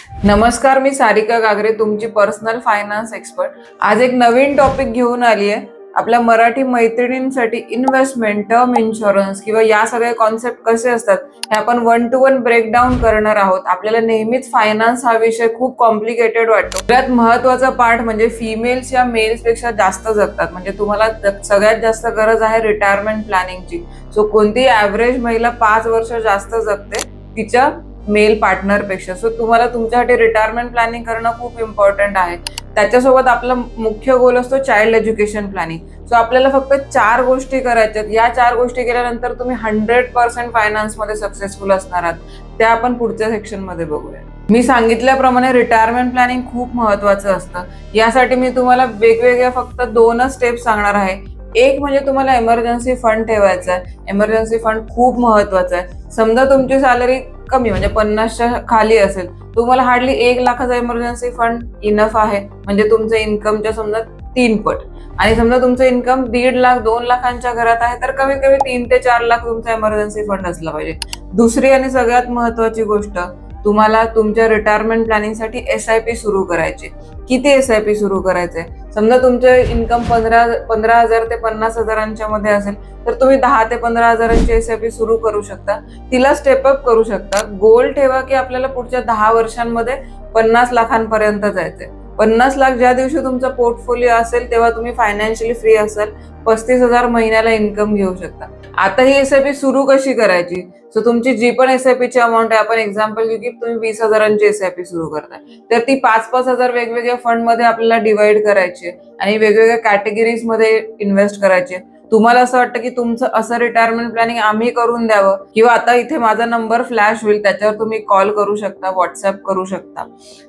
नमस्कार, मी सारिका गागरे, तुमची personal finance expert. आज एक नवीन टॉपिक घेऊन आली आहे आपल्या मराठी मैत्रिणींसाठी। इन्व्हेस्टमेंट, टर्म इन्शुरन्स किंवा या सगळे कॉन्सेप्ट कसे असतात हे आपण 1 to 1 ब्रेकडाऊन करणार आहोत। आपल्याला नेहमीच फायनान्स हा विषय खूप कॉम्प्लिकेटेड वाटतो। सगळ्यात महत्त्वाचा पार्ट म्हणजे फिमेल्स या मेल्स पेक्षा जास्त जगतात, म्हणजे तुम्हाला सगळ्यात जास्त गरज आहे रिटायरमेंट प्लॅनिंगची। सो कोणती ॲव्हरेज महिला 5 वर्ष जास्त जगते तिच्या मेल पार्टनर पेक्षा। सो तुम्हाला तुमच्यासाठी रिटायरमेंट प्लॅनिंग करणं खूप इम्पॉर्टंट आहे। त्याच्यासोबत आपला मुख्य गोल असतो चाइल्ड एज्युकेशन प्लॅनिंग। सो आपल्याला फक्त 4 गोष्टी करायच्यात। या 4 गोष्टी केल्यानंतर तुम्ही 100% फायनान्स मध्ये सक्सेसफुल असणार आहात। त्या आपण पुढच्या सेक्शन मध्ये बघूया। मी सांगितल्याप्रमाणे रिटायरमेंट प्लॅनिंग खूप महत्त्वाचं असतं। यासाठी मी तुम्हाला वेगवेगळ्या फक्त 2च स्टेप्स सांगणार आहे। एक म्हणजे तुम्हाला इमर्जन्सी फंड ठेवायचा आहे। इमर्जन्सी फंड खूप महत्त्वाचा आहे। समजा तुमची सॅलरी कमी म्हणजे 50च्या खाली असेल, तुम्हाला हार्डली 1 लाखाचा इमर्जन्सी फंड इनफ आहे, म्हणजे तुमचं इन्कमच्या समजा 3 पट। आणि समजा तुमचं इन्कम 1.5 लाख 2 लाखांच्या घरात आहे, तर कमीत कमी 3 ते 4 लाख तुमचा इमर्जन्सी फंड असला पाहिजे। दुसरी आणि सगळ्यात महत्त्वाची गोष्ट, तुम्हाला तुमच्या रिटायरमेंट प्लॅनिंगसाठी SIP सुरू करायची। किती SIP सुरू करायचंय? समजा तुमचं इन्कम 15,000 ते 50,000च्या मध्ये असेल, तर तुम्ही 10 ते 15,000ची SIP सुरू करू शकता। तिला स्टेप अप करू शकता। गोल ठेवा की आपल्याला पुढच्या 10 वर्षांमध्ये 50 लाखांपर्यंत जायचंय। 50 लाख ज्या दिवशी तुमचा पोर्टफोलिओ असेल तेव्हा तुम्ही फायनान्शियली फ्री असाल, 35,000 महिन्याला इन्कम घेऊ शकता। आता ही SIP सुरू कशी करायची? सो तुमची जी पण SIP ची अमाऊंट आहे, आपण एक्झाम्पल घेऊ की तुम्ही 20,000ची SIP सुरू करताय, तर ती 5-5 हजार वेगवेगळ्या फंड मध्ये आपल्याला डिवाइड करायची आणि वेगवेगळ्या कॅटेगरीज मध्ये इन्व्हेस्ट करायचे। तुम्हाला असं वाटतं की तुमचं असं रिटायरमेंट प्लॅनिंग आम्ही करून द्यावं, किंवा आता इथे माझा नंबर फ्लॅश होईल, त्याच्यावर तुम्ही कॉल करू शकता, व्हॉट्सअप करू शकता।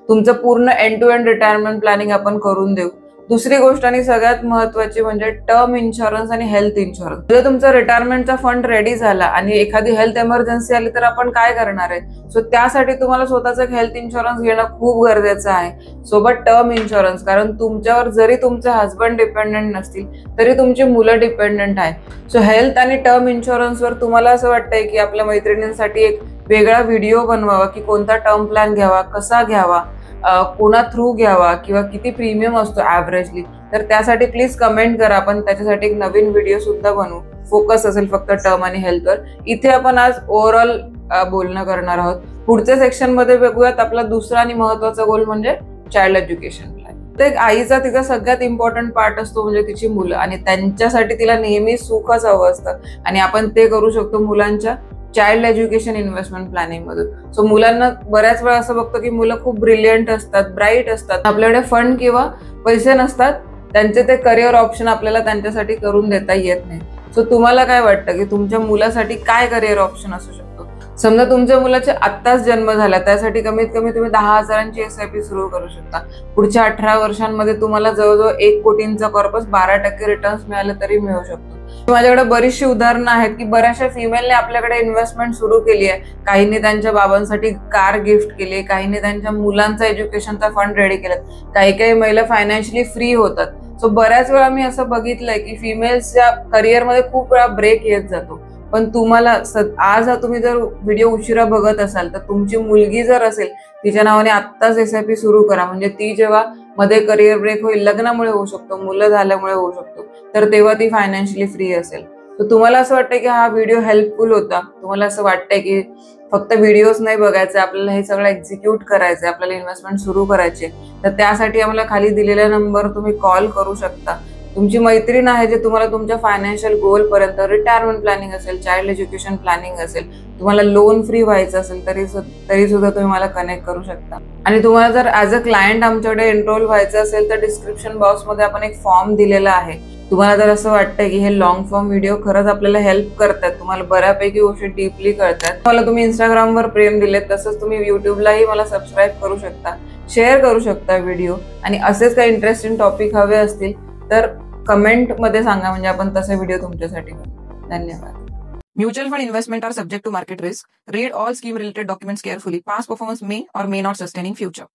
तुमचं पूर्ण end to end retirement planning आपण करून देऊ। दुसरी गोष्ट आणि सगळ्यात महत्त्वाची म्हणजे टर्म इन्शुरन्स आणि हेल्थ इन्शुरन्स। जर तुमचा रिटायरमेंटचा फंड रेडी झाला आणि एखादी हेल्थ इमर्जन्सी आली तर आपण काय करणार आहे? सो त्यासाठी तुम्हाला स्वतःचा हेल्थ इन्शुरन्स घेणं खूप गरजेचं आहे, सोबत टर्म इन्शुरन्स। कारण तुमच्यावर जरी तुमचे हस्बंड डिपेंडेंट नसतील तरी तुमची मुलं डिपेंडेंट आहे। सो हेल्थ आणि टर्म इन्शुरन्सवर तुम्हाला असं वाटतंय की आपल्या मैत्रिणींसाठी एक वेगळा व्हिडिओ बनवावा, की कोणता टर्म प्लॅन घ्यावा, कसा घ्यावा, कोणा थ्रू घ्यावा, किंवा किती प्रीमियम असतो ॲव्हरेजली, तर त्यासाठी प्लीज कमेंट करा। आपण त्याच्यासाठी एक नवीन व्हिडिओ सुद्धा बनवू। फोकस असेल फक्त टर्म आणि हेल्थवर। इथे आपण आज ओव्हरऑल बोलणं करणार आहोत। पुढच्या सेक्शन मध्ये बघूयात आपला दुसरा आणि महत्त्वाचा गोल म्हणजे चाइल्ड एज्युकेशन प्लॅन। तर आईचा तिचा सगळ्यात इम्पॉर्टंट पार्ट असतो म्हणजे तिची मुलं, आणि त्यांच्यासाठी तिला नेहमी सुखच हवं असतं, आणि आपण ते करू शकतो मुलांच्या चाइल्ड एज्युकेशन इन्व्हेस्टमेंट प्लॅनिंग मधून। सो मुलांना बऱ्याच वेळा असं बघतो की मुलं खूप ब्रिलियंट असतात, ब्राईट असतात, आपल्याकडे फंड किंवा पैसे नसतात, त्यांचे ते करिअर ऑप्शन आपल्याला त्यांच्यासाठी करून देता येत नाही। सो तुम्हाला काय वाटतं की तुमच्या मुलासाठी काय करिअर ऑप्शन असू शकतो? समजा तुमच्या मुलाचा आत्ताच जन्म झाला, त्यासाठी कमीत कमी तुम्ही 10,000ची SIP सुरू करू शकता। पुढच्या 18 वर्षांमध्ये तुम्हाला जवळजवळ 1 कोटींचा कॉर्पस 12% रिटर्न्स मिळाले तरी मिळू शकतो। माझ्याकडे बरीचशी उदाहरणं आहेत की बऱ्याचशा फिमेलने आपल्याकडे इन्व्हेस्टमेंट सुरू केली आहे। काहींनी त्यांच्या बाबांसाठी कार गिफ्ट केली, काहींनी त्यांच्या मुलांचा एज्युकेशनचा फंड रेडी केला, काही महिला फायनान्शियली फ्री होतात। सो बऱ्याच वेळा मी असं बघितलंय की फिमेल्सच्या करिअरमध्ये खूप वेळा ब्रेक येत जातो। पण तुम्हाला आज तुम्ही जर व्हिडिओ उशिरा बघत असाल, तर तुमची मुलगी जर असेल, तिच्या नावाने आत्ताच SIP सुरू करा, म्हणजे ती जेव्हा मध्ये करिअर ब्रेक होईल, लग्नामुळे होऊ शकतो, मुलं झाल्यामुळे होऊ शकतो, तर तेव्हा ती फायनान्शियली फ्री असेल। तर तुम्हाला असं वाटतंय की हा व्हिडिओ हेल्पफुल होता? तुम्हाला असं वाटतंय की फक्त व्हिडिओज नाही बघायचे, आपल्याला हे सगळं एक्झिक्यूट करायचं, आपल्याला इन्व्हेस्टमेंट सुरू करायचे, तर त्यासाठी आम्हाला खाली दिलेल्या नंबर तुम्ही कॉल करू शकता। तुमची मैत्रीण आहे जे तुम्हाला तुमच्या फायनान्शियल गोल पर्यंत, रिटायरमेंट प्लॅनिंग असेल, चाइल्ड एज्युकेशन प्लॅनिंग असेल, तुम्हाला लोन फ्री व्हायचं असेल तरी सुद्धा तुम्ही मला कनेक्ट करू शकता। आणि तुम्हाला जर ॲज अ क्लायंट आमच्याकडे एनरोल व्हायचं असेल तर डिस्क्रिप्शन बॉक्समध्ये आपण एक फॉर्म दिलेला आहे। तुम्हाला जर असं वाटतंय की हे लॉंग फॉर्म व्हिडिओ खरंच आपल्याला हेल्प करतात, तुम्हाला बऱ्यापैकी गोष्टी डीपली कळतात, मला तुम्ही इंस्टाग्रामवर प्रेम दिलेत, तसंच तुम्ही युट्यूबलाही मला सबस्क्राईब करू शकता, शेअर करू शकता व्हिडिओ, आणि असेच काही इंटरेस्टिंग टॉपिक हवे असतील तर कमेंट मध्ये सांगा, म्हणजे आपण तसे व्हिडिओ तुमच्यासाठी करू। धन्यवाद। Mutual fund investment are subject to market risk. Read all scheme related documents carefully. Past performance may or may not sustain in future.